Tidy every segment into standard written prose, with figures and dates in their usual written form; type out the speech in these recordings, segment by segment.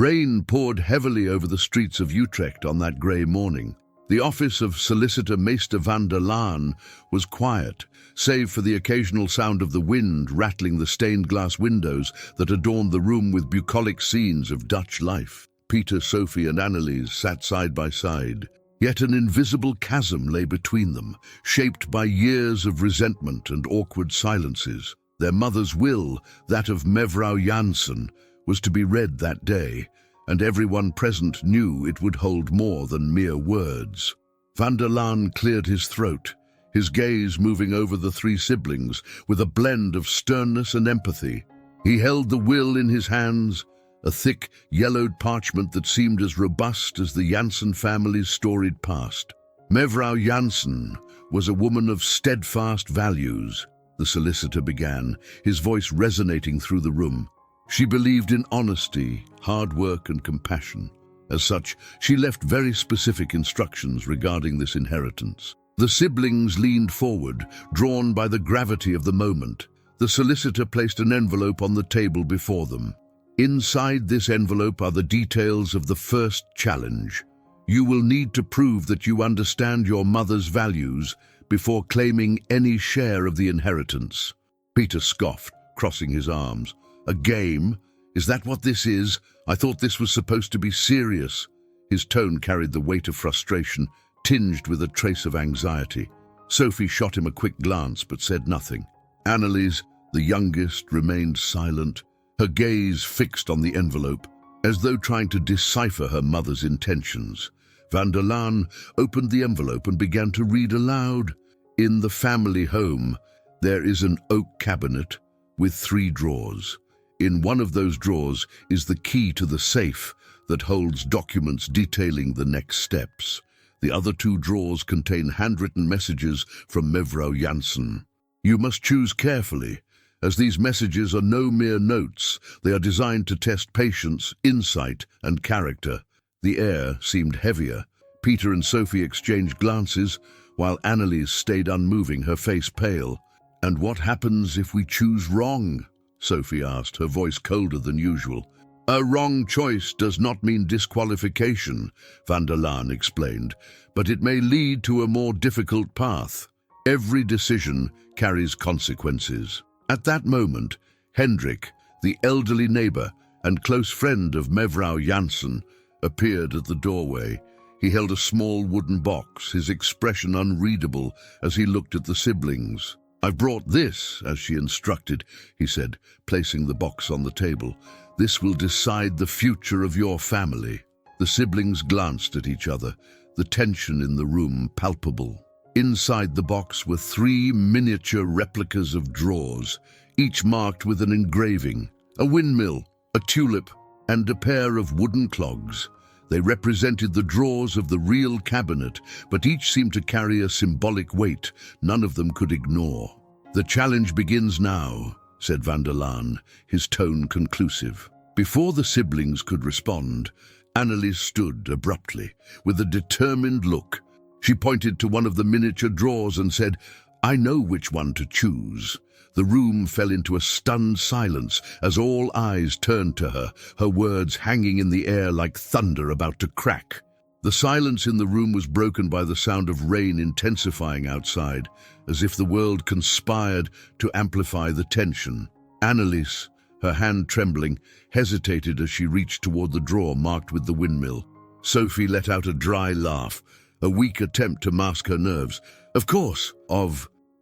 Rain poured heavily over the streets of Utrecht on that grey morning. The office of Solicitor Meester van der Laan was quiet, save for the occasional sound of the wind rattling the stained glass windows that adorned the room with bucolic scenes of Dutch life. Pieter, Sophie and Annelies sat side by side. Yet an invisible chasm lay between them, shaped by years of resentment and awkward silences. Their mother's will, that of Mevrouw Janssen, was to be read that day, and everyone present knew it would hold more than mere words. Van der Laan cleared his throat, his gaze moving over the three siblings with a blend of sternness and empathy. He held the will in his hands, a thick, yellowed parchment that seemed as robust as the Janssen family's storied past. Mevrouw Janssen was a woman of steadfast values, the solicitor began, his voice resonating through the room. She believed in honesty, hard work and compassion. As such, she left very specific instructions regarding this inheritance. The siblings leaned forward, drawn by the gravity of the moment. The solicitor placed an envelope on the table before them. Inside this envelope are the details of the first challenge. You will need to prove that you understand your mother's values before claiming any share of the inheritance. Peter scoffed, crossing his arms. A game? Is that what this is? I thought this was supposed to be serious. His tone carried the weight of frustration, tinged with a trace of anxiety. Sophie shot him a quick glance but said nothing. Annelies, the youngest, remained silent, her gaze fixed on the envelope, as though trying to decipher her mother's intentions. Van der Laan opened the envelope and began to read aloud. In the family home, there is an oak cabinet with 3 drawers. In one of those drawers is the key to the safe that holds documents detailing the next steps. The other 2 drawers contain handwritten messages from Mevrouw Janssen. You must choose carefully, as these messages are no mere notes. They are designed to test patience, insight, and character. The air seemed heavier. Pieter and Sophie exchanged glances, while Annelies stayed unmoving, her face pale. "And what happens if we choose wrong?" Sophie asked, her voice colder than usual. "A wrong choice does not mean disqualification," Van der Laan explained, "but it may lead to a more difficult path. Every decision carries consequences." At that moment, Hendrik, the elderly neighbor and close friend of Mevrouw Janssen, appeared at the doorway. He held a small wooden box, his expression unreadable as he looked at the siblings. "I've brought this, as she instructed," he said, placing the box on the table. "This will decide the future of your family." The siblings glanced at each other, the tension in the room palpable. Inside the box were 3 miniature replicas of drawers, each marked with an engraving, a windmill, a tulip, and a pair of wooden clogs. They represented the drawers of the real cabinet, but each seemed to carry a symbolic weight none of them could ignore. "The challenge begins now," said Van der Laan, his tone conclusive. Before the siblings could respond, Annelies stood abruptly, with a determined look. She pointed to one of the miniature drawers and said, "I know which one to choose." The room fell into a stunned silence as all eyes turned to her, her words hanging in the air like thunder about to crack. The silence in the room was broken by the sound of rain intensifying outside, as if the world conspired to amplify the tension. Annelies, her hand trembling, hesitated as she reached toward the drawer marked with the windmill. Sophie let out a dry laugh, a weak attempt to mask her nerves. "Of course,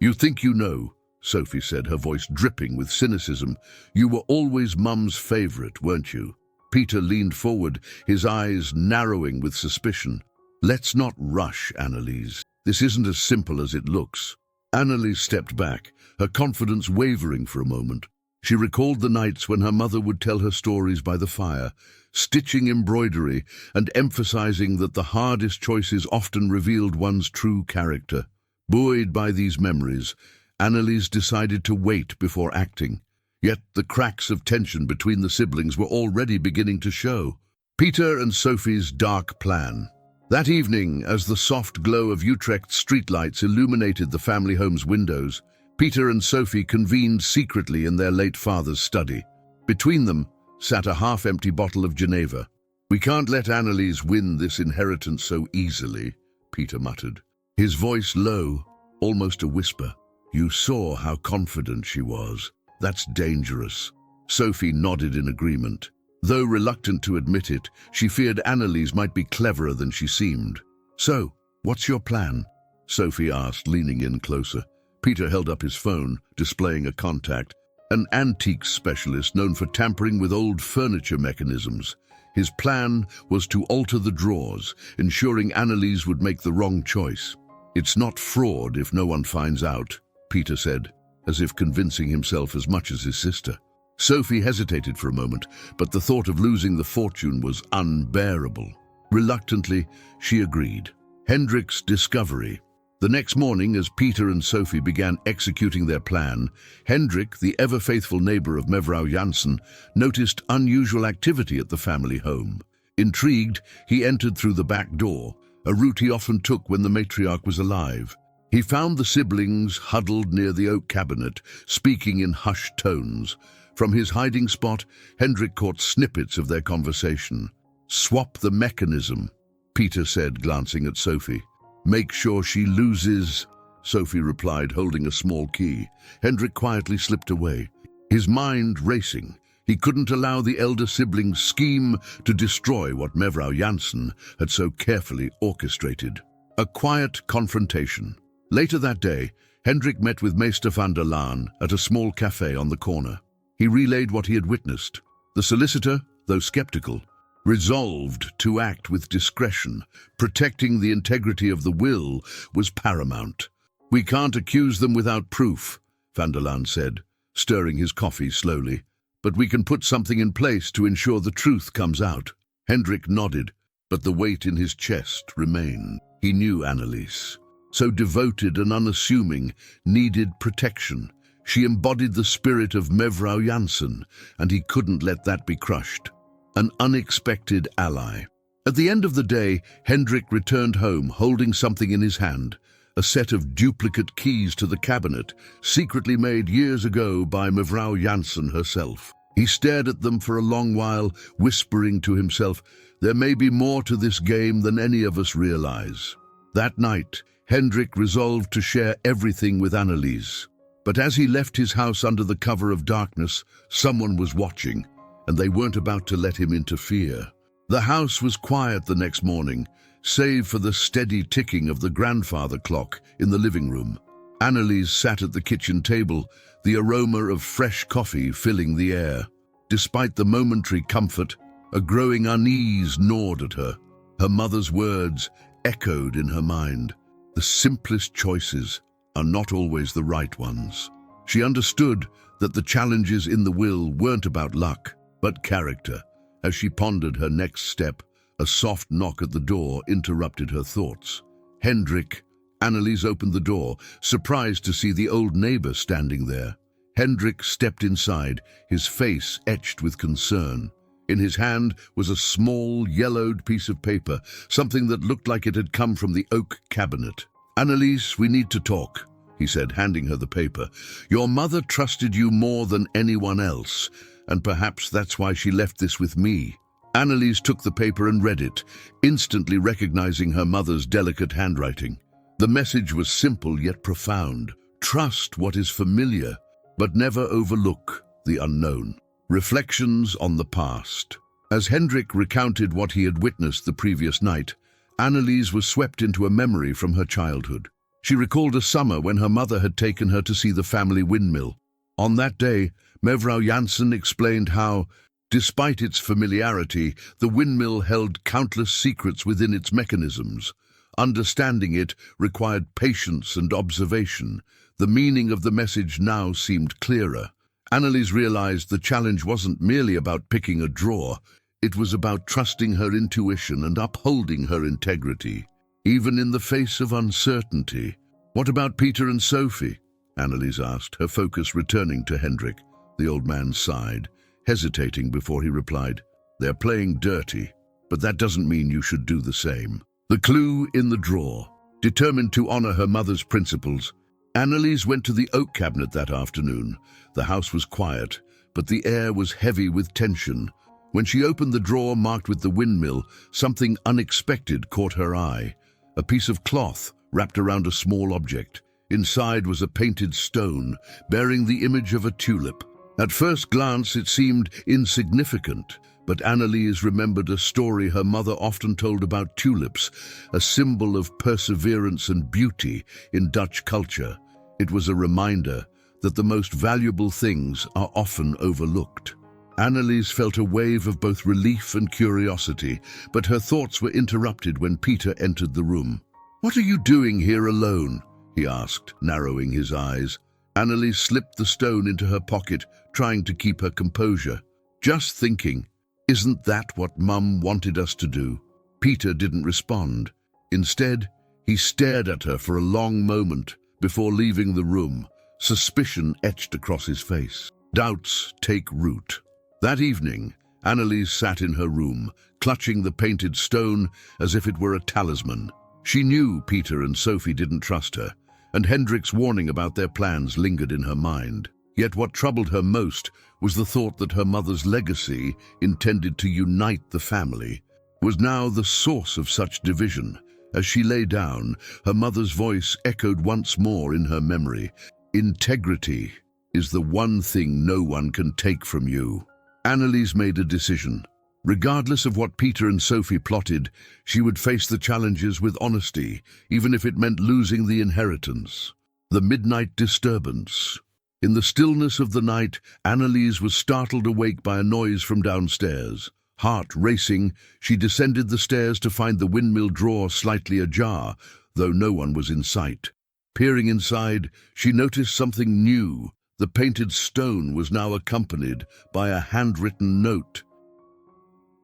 you think you know," Sophie said, her voice dripping with cynicism. "You were always Mum's favorite, weren't you?" Pieter leaned forward, his eyes narrowing with suspicion. "Let's not rush, Annelies. This isn't as simple as it looks." Annelies stepped back, her confidence wavering for a moment. She recalled the nights when her mother would tell her stories by the fire, stitching embroidery and emphasizing that the hardest choices often revealed one's true character. Buoyed by these memories, Annelies decided to wait before acting. Yet the cracks of tension between the siblings were already beginning to show. Pieter and Sophie's dark plan. That evening, as the soft glow of Utrecht's streetlights illuminated the family home's windows, Pieter and Sophie convened secretly in their late father's study. Between them, sat a half-empty bottle of Geneva. "We can't let Annelies win this inheritance so easily," Peter muttered, his voice low, almost a whisper. "You saw how confident she was. That's dangerous." Sophie nodded in agreement. Though reluctant to admit it, she feared Annelies might be cleverer than she seemed. "So, what's your plan?" Sophie asked, leaning in closer. Peter held up his phone, displaying a contact, an antiques specialist known for tampering with old furniture mechanisms. His plan was to alter the drawers, ensuring Annelies would make the wrong choice. "It's not fraud if no one finds out," Peter said, as if convincing himself as much as his sister. Sophie hesitated for a moment, but the thought of losing the fortune was unbearable. Reluctantly, she agreed. Hendrik's discovery. The next morning, as Peter and Sophie began executing their plan, Hendrik, the ever-faithful neighbor of Mevrouw Janssen, noticed unusual activity at the family home. Intrigued, he entered through the back door, a route he often took when the matriarch was alive. He found the siblings huddled near the oak cabinet, speaking in hushed tones. From his hiding spot, Hendrik caught snippets of their conversation. "Swap the mechanism," Peter said, glancing at Sophie. "Make sure she loses," Sophie replied, holding a small key. Hendrik quietly slipped away, his mind racing. He couldn't allow the elder sibling's scheme to destroy what Mevrouw Janssen had so carefully orchestrated. A quiet confrontation. Later that day, Hendrik met with Meester van der Laan at a small cafe on the corner. He relayed what he had witnessed. The solicitor, though skeptical, resolved to act with discretion. Protecting the integrity of the will was paramount. "We can't accuse them without proof," van der Laan said, stirring his coffee slowly. "But we can put something in place to ensure the truth comes out." Hendrik nodded, but the weight in his chest remained. He knew Annelies, so devoted and unassuming, needed protection. She embodied the spirit of Mevrouw Janssen, and he couldn't let that be crushed. An unexpected ally. At the end of the day, Hendrik returned home holding something in his hand, a set of duplicate keys to the cabinet, secretly made years ago by Mevrouw Janssen herself. He stared at them for a long while, whispering to himself, "There may be more to this game than any of us realize." That night, Hendrik resolved to share everything with Annelies. But as he left his house under the cover of darkness, someone was watching, and they weren't about to let him interfere. The house was quiet the next morning, save for the steady ticking of the grandfather clock in the living room. Annelies sat at the kitchen table, the aroma of fresh coffee filling the air. Despite the momentary comfort, a growing unease gnawed at her. Her mother's words echoed in her mind. The simplest choices are not always the right ones. She understood that the challenges in the will weren't about luck, but character. As she pondered her next step, a soft knock at the door interrupted her thoughts. "Hendrik." Annelies opened the door, surprised to see the old neighbor standing there. Hendrik stepped inside, his face etched with concern. In his hand was a small, yellowed piece of paper, something that looked like it had come from the oak cabinet. "Annelies, we need to talk," he said, handing her the paper. "Your mother trusted you more than anyone else, and perhaps that's why she left this with me." Annelies took the paper and read it, instantly recognizing her mother's delicate handwriting. The message was simple yet profound. Trust what is familiar, but never overlook the unknown. Reflections on the past. As Hendrik recounted what he had witnessed the previous night, Annelies was swept into a memory from her childhood. She recalled a summer when her mother had taken her to see the family windmill. On that day, Mevrouw Janssen explained how, despite its familiarity, the windmill held countless secrets within its mechanisms. Understanding it required patience and observation. The meaning of the message now seemed clearer. Annelies realized the challenge wasn't merely about picking a drawer. It was about trusting her intuition and upholding her integrity, even in the face of uncertainty. "What about Pieter and Sophie?" Annelies asked, her focus returning to Hendrik. The old man sighed, hesitating before he replied, "They're playing dirty, but that doesn't mean you should do the same." The clue in the drawer. Determined to honor her mother's principles, Annelies went to the oak cabinet that afternoon. The house was quiet, but the air was heavy with tension. When she opened the drawer marked with the windmill, something unexpected caught her eye. A piece of cloth wrapped around a small object. Inside was a painted stone, bearing the image of a tulip. At first glance it seemed insignificant, but Annelies remembered a story her mother often told about tulips, a symbol of perseverance and beauty in Dutch culture. It was a reminder that the most valuable things are often overlooked. Annelies felt a wave of both relief and curiosity, but her thoughts were interrupted when Pieter entered the room. "What are you doing here alone?" he asked, narrowing his eyes. Annelies slipped the stone into her pocket, trying to keep her composure. "Just thinking. Isn't that what Mum wanted us to do?" Pieter didn't respond. Instead, he stared at her for a long moment before leaving the room, suspicion etched across his face. Doubts take root. That evening, Annelies sat in her room, clutching the painted stone as if it were a talisman. She knew Pieter and Sophie didn't trust her, and Hendrik's warning about their plans lingered in her mind. Yet what troubled her most was the thought that her mother's legacy, intended to unite the family, was now the source of such division. As she lay down, her mother's voice echoed once more in her memory. "Integrity is the one thing no one can take from you." Annelies made a decision. Regardless of what Pieter and Sophie plotted, she would face the challenges with honesty, even if it meant losing the inheritance. The midnight disturbance. In the stillness of the night, Annelies was startled awake by a noise from downstairs. Heart racing, she descended the stairs to find the windmill drawer slightly ajar, though no one was in sight. Peering inside, she noticed something new. The painted stone was now accompanied by a handwritten note.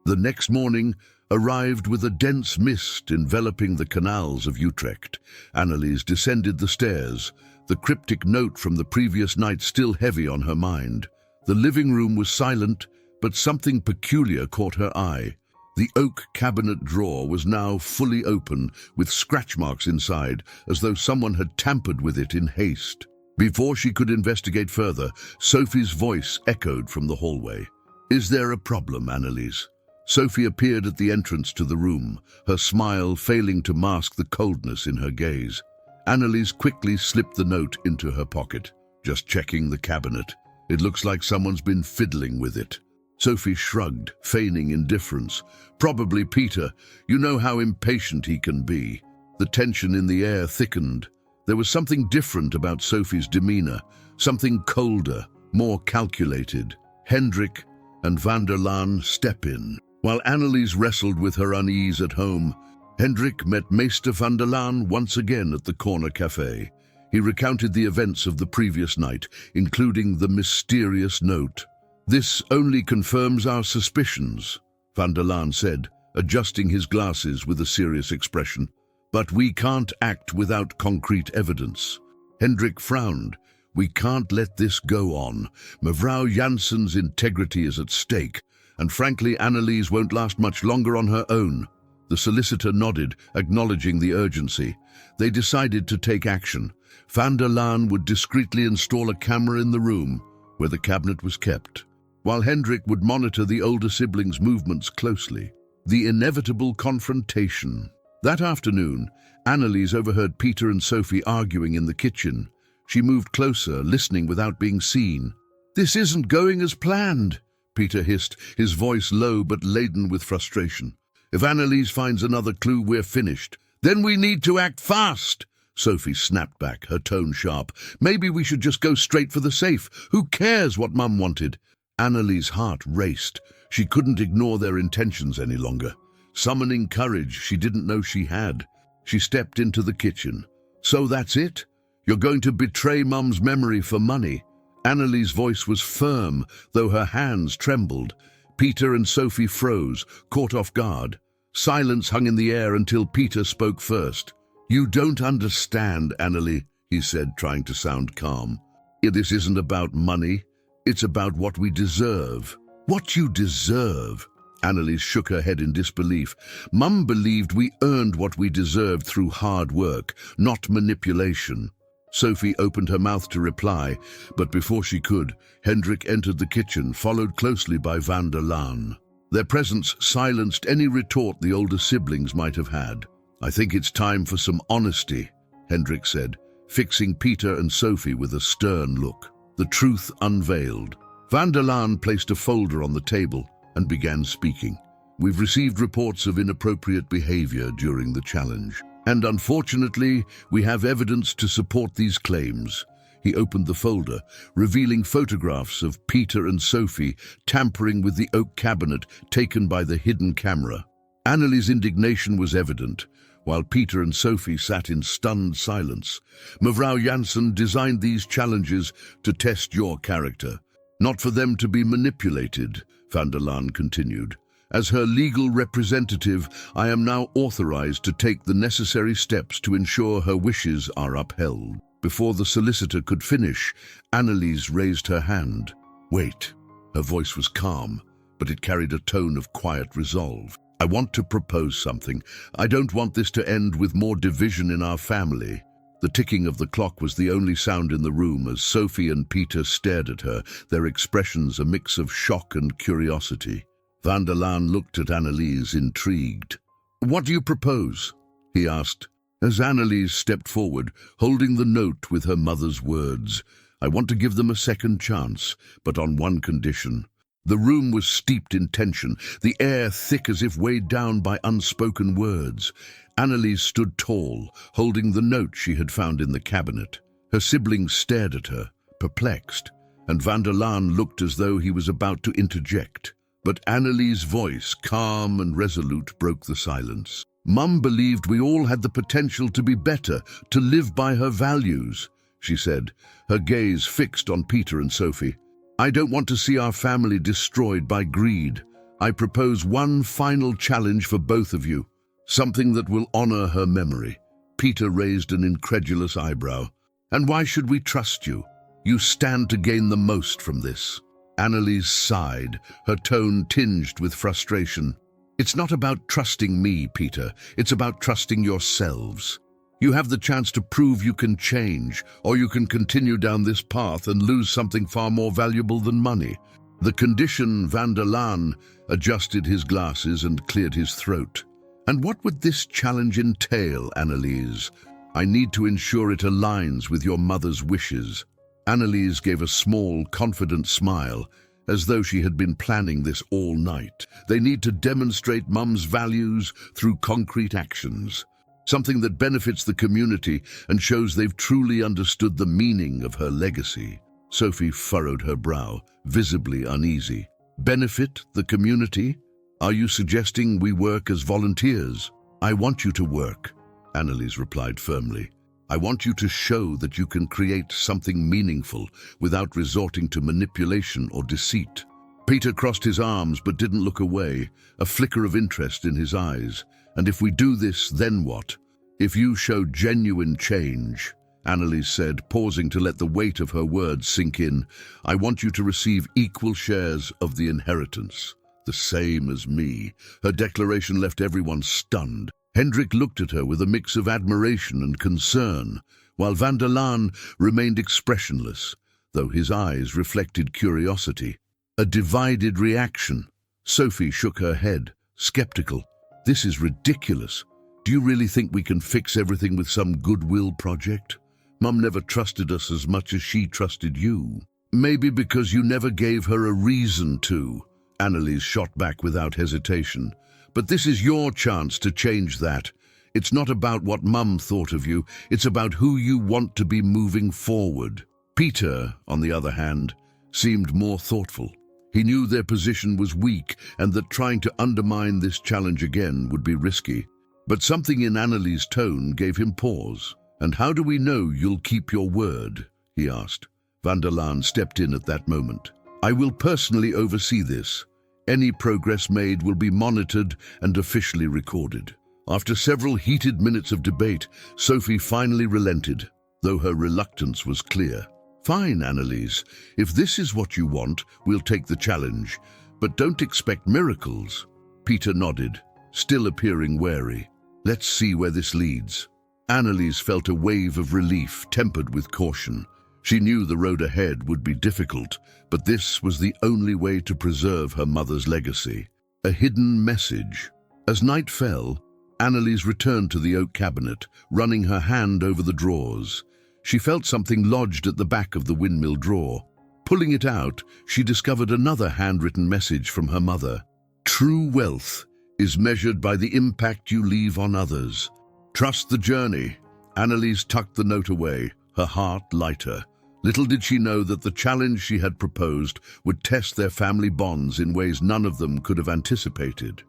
The next morning arrived with a dense mist enveloping the canals of Utrecht. Annelies descended the stairs, the cryptic note from the previous night still heavy on her mind. The living room was silent, but something peculiar caught her eye. The oak cabinet drawer was now fully open, with scratch marks inside, as though someone had tampered with it in haste. Before she could investigate further, Sophie's voice echoed from the hallway. "Is there a problem, Annelies?" Sophie appeared at the entrance to the room, her smile failing to mask the coldness in her gaze. Annelies quickly slipped the note into her pocket. "Just checking the cabinet. It looks like someone's been fiddling with it." Sophie shrugged, feigning indifference. "Probably Pieter. You know how impatient he can be." The tension in the air thickened. There was something different about Sophie's demeanor, something colder, more calculated. Hendrik and van der Laan step in. While Annelies wrestled with her unease at home, Hendrik met Meester van der Laan once again at the corner cafe. He recounted the events of the previous night, including the mysterious note. "This only confirms our suspicions," van der Laan said, adjusting his glasses with a serious expression. "But we can't act without concrete evidence." Hendrik frowned. "We can't let this go on. Mevrouw Janssen's integrity is at stake, and frankly, Annelies won't last much longer on her own." The solicitor nodded, acknowledging the urgency. They decided to take action. Van der Laan would discreetly install a camera in the room where the cabinet was kept, while Hendrik would monitor the older siblings' movements closely. The inevitable confrontation. That afternoon, Annelies overheard Pieter and Sophie arguing in the kitchen. She moved closer, listening without being seen. "This isn't going as planned," Pieter hissed, his voice low but laden with frustration. "If Annelies finds another clue, we're finished." "Then we need to act fast," Sophie snapped back, her tone sharp. "Maybe we should just go straight for the safe. Who cares what Mum wanted?" Annelies' heart raced. She couldn't ignore their intentions any longer. Summoning courage she didn't know she had, she stepped into the kitchen. "So that's it? You're going to betray Mum's memory for money?" Annelies' voice was firm, though her hands trembled. Pieter and Sophie froze, caught off guard. Silence hung in the air until Pieter spoke first. "You don't understand, Annelies," he said, trying to sound calm. "This isn't about money. It's about what we deserve." "What you deserve?" Annelies shook her head in disbelief. "Mum believed we earned what we deserved through hard work, not manipulation." Sophie opened her mouth to reply, but before she could, Hendrik entered the kitchen, followed closely by van der Laan. Their presence silenced any retort the older siblings might have had. "I think it's time for some honesty," Hendrik said, fixing Pieter and Sophie with a stern look. The truth unveiled. Van der Laan placed a folder on the table and began speaking. "We've received reports of inappropriate behavior during the challenge, and unfortunately, we have evidence to support these claims." He opened the folder, revealing photographs of Pieter and Sophie tampering with the oak cabinet taken by the hidden camera. Annelies' indignation was evident, while Pieter and Sophie sat in stunned silence. "Mevrouw Janssen designed these challenges to test your character, not for them to be manipulated," van der Laan continued. "As her legal representative, I am now authorized to take the necessary steps to ensure her wishes are upheld." Before the solicitor could finish, Annelies raised her hand. "Wait." Her voice was calm, but it carried a tone of quiet resolve. "I want to propose something. I don't want this to end with more division in our family." The ticking of the clock was the only sound in the room as Sophie and Pieter stared at her, their expressions a mix of shock and curiosity. Van der Laan looked at Annelies, intrigued. "What do you propose?" he asked, as Annelies stepped forward, holding the note with her mother's words. "I want to give them a second chance, but on one condition." The room was steeped in tension, the air thick as if weighed down by unspoken words. Annelies stood tall, holding the note she had found in the cabinet. Her siblings stared at her, perplexed, and van der Laan looked as though he was about to interject. But Annelies' voice, calm and resolute, broke the silence. "Mum believed we all had the potential to be better, to live by her values," she said, her gaze fixed on Pieter and Sophie. "I don't want to see our family destroyed by greed. I propose one final challenge for both of you, something that will honor her memory." Pieter raised an incredulous eyebrow. "And why should we trust you? You stand to gain the most from this." Annelies sighed, her tone tinged with frustration. "It's not about trusting me, Pieter. It's about trusting yourselves. You have the chance to prove you can change, or you can continue down this path and lose something far more valuable than money." The condition, van der Laan adjusted his glasses and cleared his throat. "And what would this challenge entail, Annelies? I need to ensure it aligns with your mother's wishes." Annelies gave a small, confident smile, as though she had been planning this all night. "They need to demonstrate Mum's values through concrete actions, something that benefits the community and shows they've truly understood the meaning of her legacy." Sophie furrowed her brow, visibly uneasy. "Benefit the community? Are you suggesting we work as volunteers?" "I want you to work," Annelies replied firmly. "I want you to show that you can create something meaningful without resorting to manipulation or deceit." Pieter crossed his arms but didn't look away, a flicker of interest in his eyes. "And if we do this, then what? If you show genuine change," Annelies said, pausing to let the weight of her words sink in, "I want you to receive equal shares of the inheritance, the same as me." Her declaration left everyone stunned. Hendrik looked at her with a mix of admiration and concern, while van der Laan remained expressionless, though his eyes reflected curiosity. A divided reaction. Sophie shook her head, skeptical. "This is ridiculous. Do you really think we can fix everything with some goodwill project? Mum never trusted us as much as she trusted you." "Maybe because you never gave her a reason to," Annelies shot back without hesitation. "But this is your chance to change that. It's not about what Mum thought of you, it's about who you want to be moving forward." Pieter, on the other hand, seemed more thoughtful. He knew their position was weak and that trying to undermine this challenge again would be risky. But something in Annelies' tone gave him pause. "And how do we know you'll keep your word?" he asked. Van der Laan stepped in at that moment. "I will personally oversee this. Any progress made will be monitored and officially recorded." After several heated minutes of debate, Sophie finally relented, though her reluctance was clear. "Fine, Annelies. If this is what you want, we'll take the challenge. But don't expect miracles." Pieter nodded, still appearing wary. "Let's see where this leads." Annelies felt a wave of relief tempered with caution. She knew the road ahead would be difficult, but this was the only way to preserve her mother's legacy. A hidden message. As night fell, Annelies returned to the oak cabinet, running her hand over the drawers. She felt something lodged at the back of the windmill drawer. Pulling it out, she discovered another handwritten message from her mother. True wealth is measured by the impact you leave on others. Trust the journey. Annelies tucked the note away, her heart lighter. Little did she know that the challenge she had proposed would test their family bonds in ways none of them could have anticipated.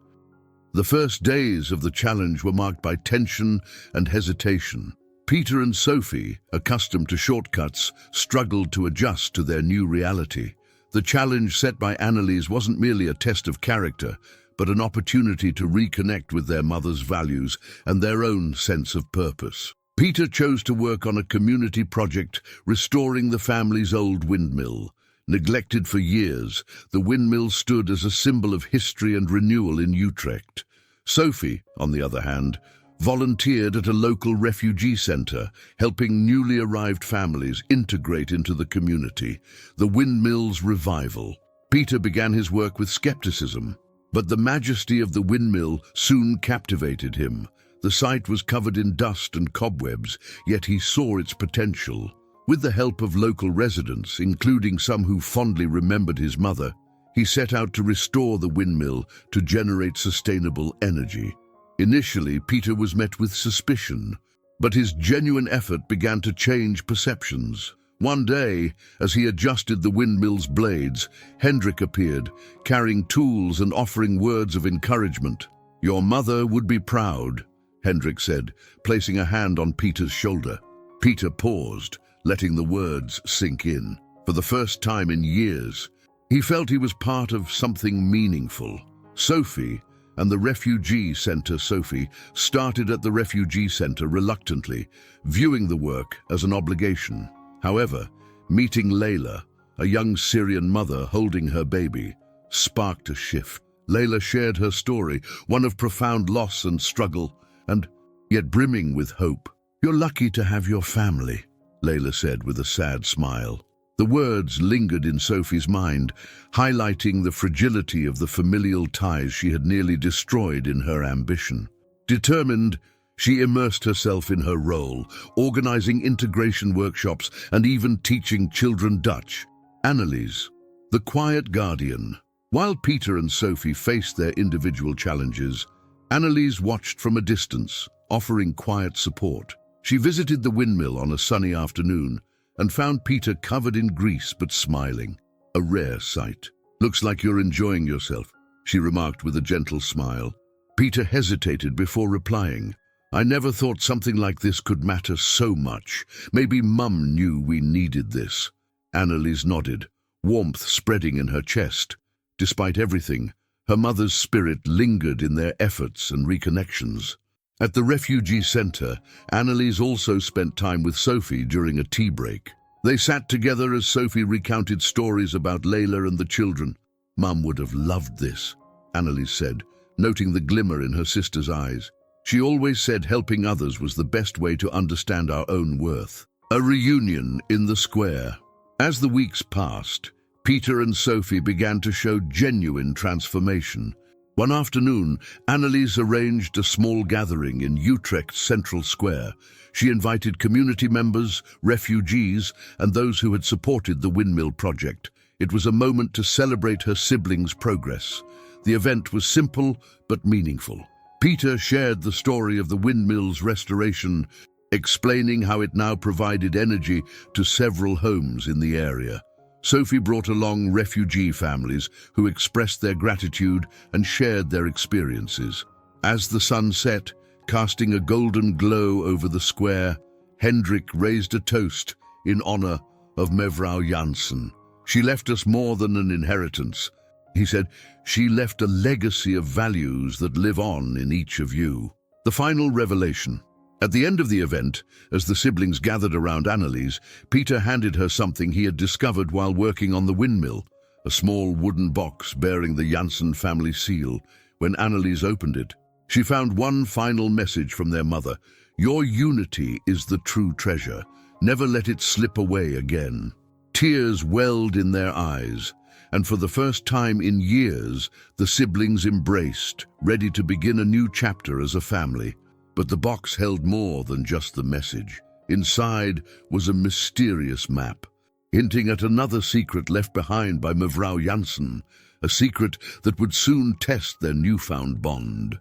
The first days of the challenge were marked by tension and hesitation. Pieter and Sophie, accustomed to shortcuts, struggled to adjust to their new reality. The challenge set by Annelies wasn't merely a test of character, but an opportunity to reconnect with their mother's values and their own sense of purpose. Pieter chose to work on a community project restoring the family's old windmill. Neglected for years, the windmill stood as a symbol of history and renewal in Utrecht. Sophie, on the other hand, volunteered at a local refugee centre, helping newly arrived families integrate into the community. The windmill's revival. Pieter began his work with skepticism, but the majesty of the windmill soon captivated him. The site was covered in dust and cobwebs, yet he saw its potential. With the help of local residents, including some who fondly remembered his mother, he set out to restore the windmill to generate sustainable energy. Initially, Pieter was met with suspicion, but his genuine effort began to change perceptions. One day, as he adjusted the windmill's blades, Hendrik appeared, carrying tools and offering words of encouragement. "Your mother would be proud," Hendrik said, placing a hand on Pieter's shoulder. Pieter paused, letting the words sink in. For the first time in years, he felt he was part of something meaningful. Sophie and the refugee centre. Sophie started at the refugee centre reluctantly, viewing the work as an obligation. However, meeting Layla, a young Syrian mother holding her baby, sparked a shift. Layla shared her story, one of profound loss and struggle, and yet brimming with hope. "You're lucky to have your family," Layla said with a sad smile. The words lingered in Sophie's mind, highlighting the fragility of the familial ties she had nearly destroyed in her ambition. Determined, she immersed herself in her role, organizing integration workshops and even teaching children Dutch. Annelies, the quiet guardian. While Pieter and Sophie faced their individual challenges, Annelies watched from a distance, offering quiet support. She visited the windmill on a sunny afternoon and found Pieter covered in grease but smiling. A rare sight. "Looks like you're enjoying yourself," she remarked with a gentle smile. Pieter hesitated before replying. "I never thought something like this could matter so much. Maybe Mum knew we needed this." Annelies nodded, warmth spreading in her chest. Despite everything, her mother's spirit lingered in their efforts and reconnections. At the refugee centre, Annelies also spent time with Sophie during a tea break. They sat together as Sophie recounted stories about Layla and the children. "Mum would have loved this," Annelies said, noting the glimmer in her sister's eyes. "She always said helping others was the best way to understand our own worth." A reunion in the square. As the weeks passed, Pieter and Sophie began to show genuine transformation. One afternoon, Annelies arranged a small gathering in Utrecht's central square. She invited community members, refugees, and those who had supported the windmill project. It was a moment to celebrate her siblings' progress. The event was simple but meaningful. Pieter shared the story of the windmill's restoration, explaining how it now provided energy to several homes in the area. Sophie brought along refugee families who expressed their gratitude and shared their experiences. As the sun set, casting a golden glow over the square, Hendrik raised a toast in honor of Mevrouw Janssen. "She left us more than an inheritance," he said. "She left a legacy of values that live on in each of you." The final revelation. At the end of the event, as the siblings gathered around Annelies, Pieter handed her something he had discovered while working on the windmill, a small wooden box bearing the Janssen family seal. When Annelies opened it, she found one final message from their mother: Your unity is the true treasure. Never let it slip away again." Tears welled in their eyes, and for the first time in years, the siblings embraced, ready to begin a new chapter as a family. But the box held more than just the message. Inside was a mysterious map, hinting at another secret left behind by Mevrouw Janssen, a secret that would soon test their newfound bond.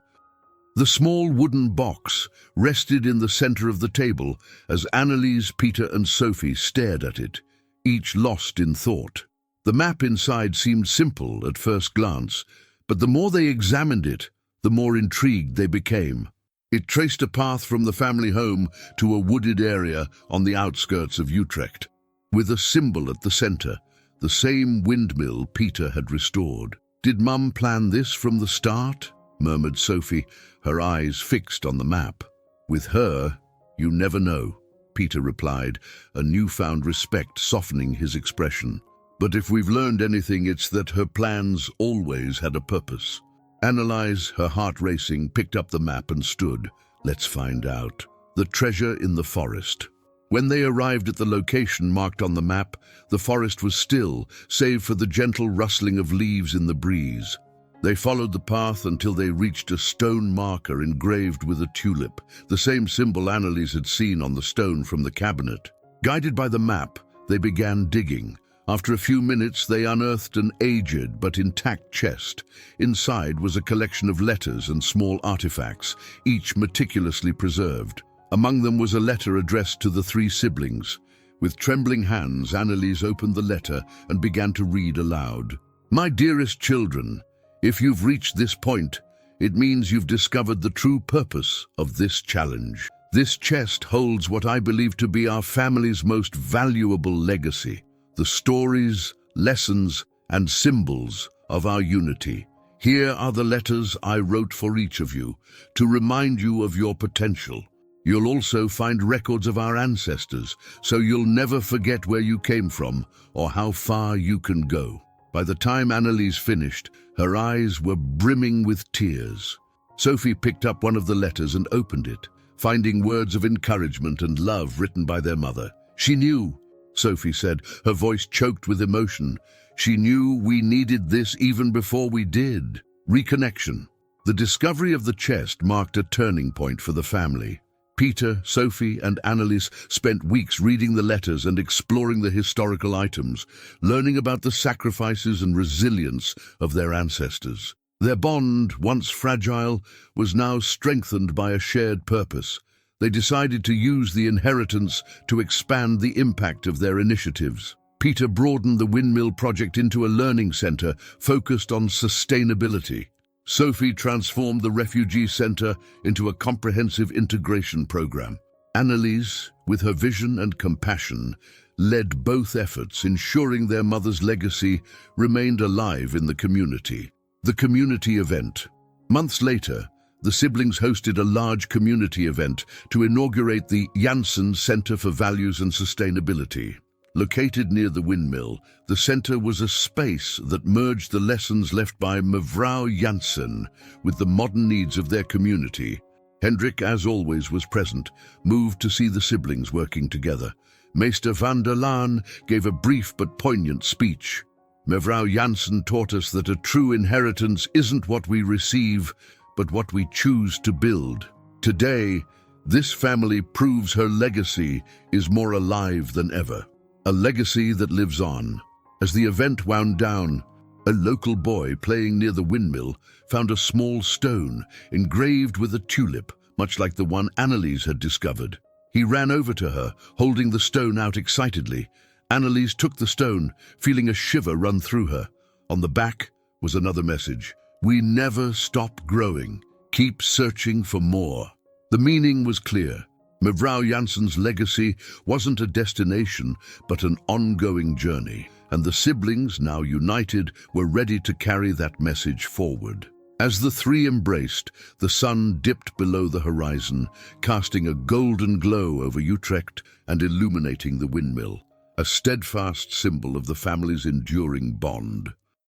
The small wooden box rested in the center of the table as Annelies, Pieter and Sophie stared at it, each lost in thought. The map inside seemed simple at first glance, but the more they examined it, the more intrigued they became. It traced a path from the family home to a wooded area on the outskirts of Utrecht, with a symbol at the center, the same windmill Pieter had restored. "Did Mum plan this from the start?" murmured Sophie, her eyes fixed on the map. "With her, you never know," Pieter replied, a newfound respect softening his expression. "But if we've learned anything, it's that her plans always had a purpose." Annelies, her heart racing, picked up the map and stood. "Let's find out." The treasure in the forest. When they arrived at the location marked on the map, the forest was still, save for the gentle rustling of leaves in the breeze. They followed the path until they reached a stone marker engraved with a tulip, the same symbol Annelies had seen on the stone from the cabinet. Guided by the map, they began digging. After a few minutes, they unearthed an aged but intact chest. Inside was a collection of letters and small artifacts, each meticulously preserved. Among them was a letter addressed to the three siblings. With trembling hands, Annelies opened the letter and began to read aloud. "My dearest children, if you've reached this point, it means you've discovered the true purpose of this challenge. This chest holds what I believe to be our family's most valuable legacy, the stories, lessons, and symbols of our unity. Here are the letters I wrote for each of you, to remind you of your potential. You'll also find records of our ancestors, so you'll never forget where you came from or how far you can go." By the time Annelies finished, her eyes were brimming with tears. Sophie picked up one of the letters and opened it, finding words of encouragement and love written by their mother. "She knew," Sophie said, her voice choked with emotion. "She knew we needed this even before we did." Reconnection. The discovery of the chest marked a turning point for the family. Pieter, Sophie, and Annelies spent weeks reading the letters and exploring the historical items, learning about the sacrifices and resilience of their ancestors. Their bond, once fragile, was now strengthened by a shared purpose. They decided to use the inheritance to expand the impact of their initiatives. Pieter broadened the windmill project into a learning center focused on sustainability. Sophie transformed the refugee center into a comprehensive integration program. Annelies, with her vision and compassion, led both efforts, ensuring their mother's legacy remained alive in the community. The community event. Months later, the siblings hosted a large community event to inaugurate the Janssen Center for Values and Sustainability. Located near the windmill, the center was a space that merged the lessons left by Mevrouw Janssen with the modern needs of their community. Hendrik, as always, was present, moved to see the siblings working together. Meester van der Laan gave a brief but poignant speech. Mevrouw Janssen taught us that a true inheritance isn't what we receive, but what we choose to build. Today, this family proves her legacy is more alive than ever. A legacy that lives on. As the event wound down, a local boy playing near the windmill found a small stone engraved with a tulip, much like the one Annelies had discovered. He ran over to her, holding the stone out excitedly. Annelies took the stone, feeling a shiver run through her. On the back was another message. "We never stop growing. Keep searching for more." The meaning was clear. Mevrouw Janssen's legacy wasn't a destination, but an ongoing journey, and the siblings, now united, were ready to carry that message forward. As the three embraced, the sun dipped below the horizon, casting a golden glow over Utrecht and illuminating the windmill, a steadfast symbol of the family's enduring bond.